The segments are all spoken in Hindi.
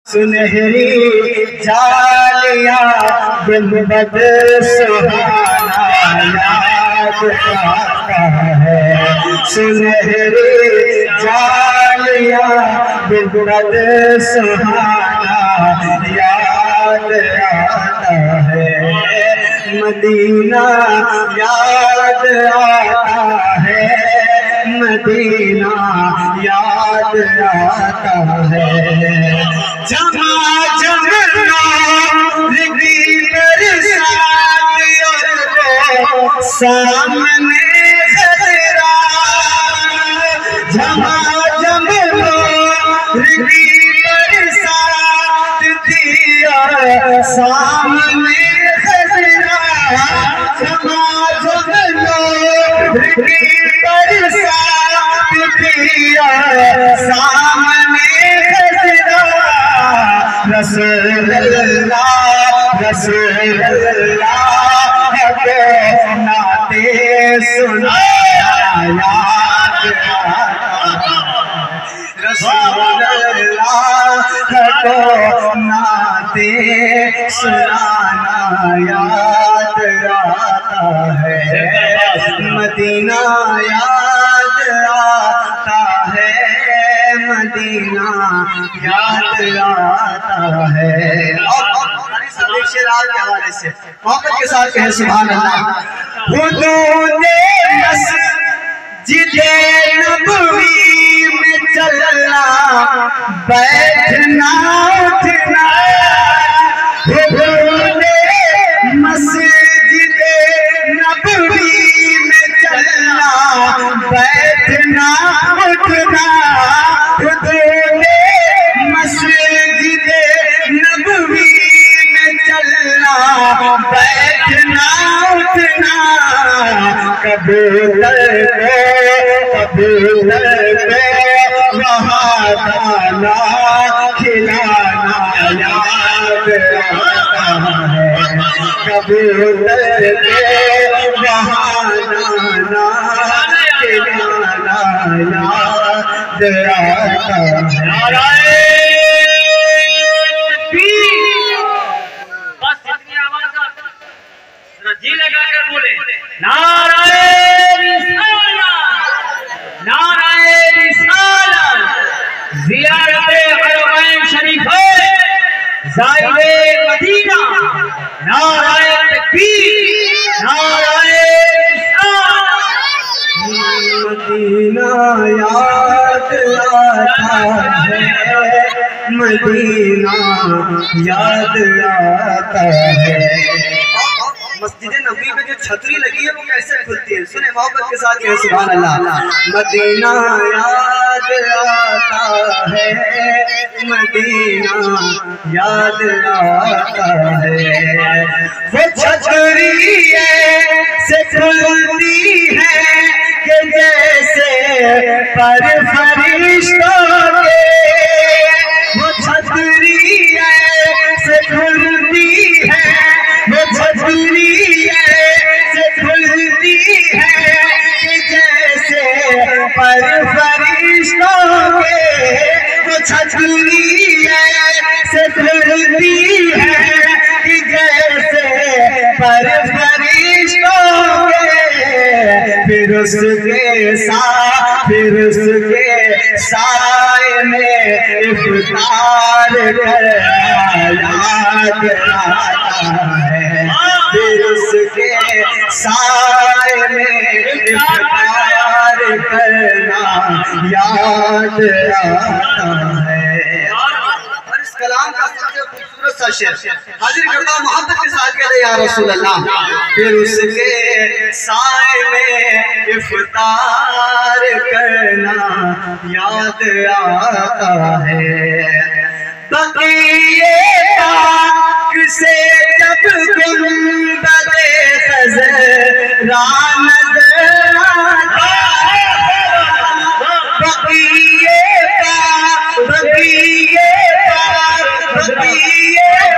सुनहरी जालियां गुंबद सुहाना याद आता है। सुनहरी जालियां गुंबद सुहाना याद आता है। मदीना याद आता है, मदीना याद आता है। जमा जमना सामने खतरा, जमा जमना बरसात दिया सामने खतरा, जमा जमना बरसात दिया सामने खतरा। रसूल अल्लाह रसूल अल्लाह के नाते सुनाया याद आता। रसूल अल्लाह को नाते सुनाना याद आता है। मदीना याद आता है, मदीना याद आता है। शेरात के हवाले से मोहब्बत के साथ कहे सुभान अल्लाह। हुदूदे मस्जिदे नबवी में चलना बैठना उठना, हुदूदे मस्जिदे नबवी में चलना बैठना उठना, हुदूदे मस्जिदे नबवी बैठना उठना। कबूतर वहाँ दाना खिलाना याद आता है। कबूतर वहाँ दाना खिलाना याद आता है। जी लगाकर बोले नाराए रिसालत, नाराए रिसालत। ज़ियारते हरमैन शरीफैन, ज़ाइरे मदीना, नाराए तकबीर, नाराए रिसालत। मदीना याद आता है, मदीना याद आता है। मस्जिद नबी में जो छतरी लगी है वो कैसे खुलती है, सुने मोहब्बत के साथ कहे सुभान अल्लाह। मदीना याद आता है, मदीना याद आता है। वो छतरी से खुलती है कि जैसे पर फरिश्तों के, वो छतरी से खुलती है, वो छतरी से खुलती है कि जैसे पर फरिश्तों के, वो छतरी से खुलती है कि जैसे पर फरिश्तों के। फिर उसके साए में इफ्तार करना याद आता है। फिर उसके साए में इफ्तार करना याद आता है। और इस कलाम का सबसे खूबसूरत सा शेर हाजिर करता हूँ मोहब्बत के साथ कहते या रसूल अल्लाह। फिर उसके साए में इफ्तार करना याद आता है। बक़ीए पाक से जब गुंबदे ख़ज़रा नज़र आता, बक़ीए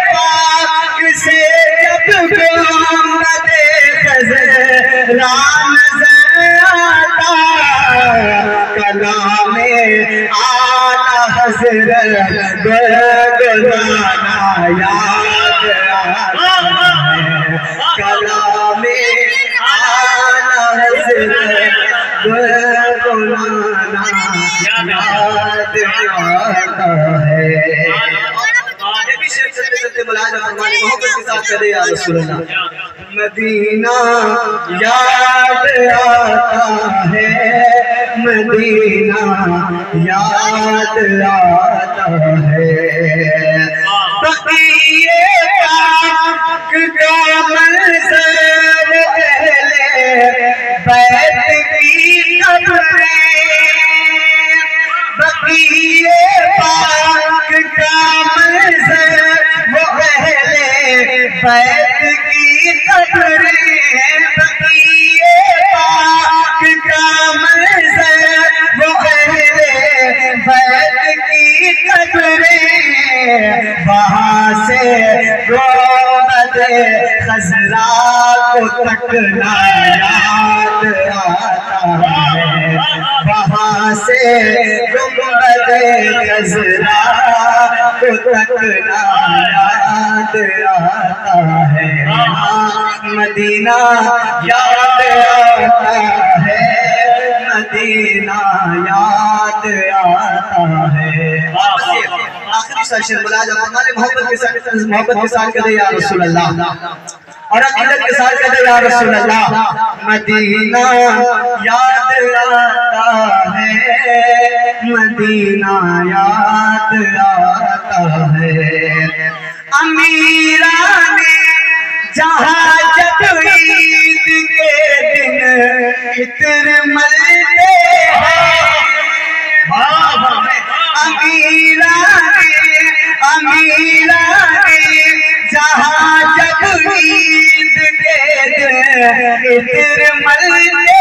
पाक से जब गुंबदे ख़ज़रा नज़र आता, कलामे आला हज़रत गुनगुनाना याद आता है, कलामे आला हज़रत गुनगुनाना याद आता है। ये भी शेर चलते चलते मुलाज़ा फरमाने मोहब्बत के साथ कहे या रसूल अल्लाह। मदीना याद आता है, मदीना याद आता है, बक़ीए पाक का मंज़र अहले बैत की कब्रें, बक़ीए पाक का मंज़र वो अहले बैत की कब्रें, बक़ीए पाक का मंज़र वो अहले बैत की कब्रें, वहाँ से गुंबद खज़रा को तकना याद आता है, वहाँ से गुंबद खज़रा को तकना याद आता है। मदीना याद आता है, मदीना याद आता है। आखिरी सेशन मुलाज़ा फरमाने मोहब्बत के साथ कहे या रसूल अल्लाह, और अक़ीदत के साथ कहे या रसूल अल्लाह। मदीना याद आता है, मदीना याद आता है, अमीरा ने जहाँ जब ईद के दिन इत्र मलते हैं, अमीरा ने जहाँ जब ईद के दिन इत्र मलते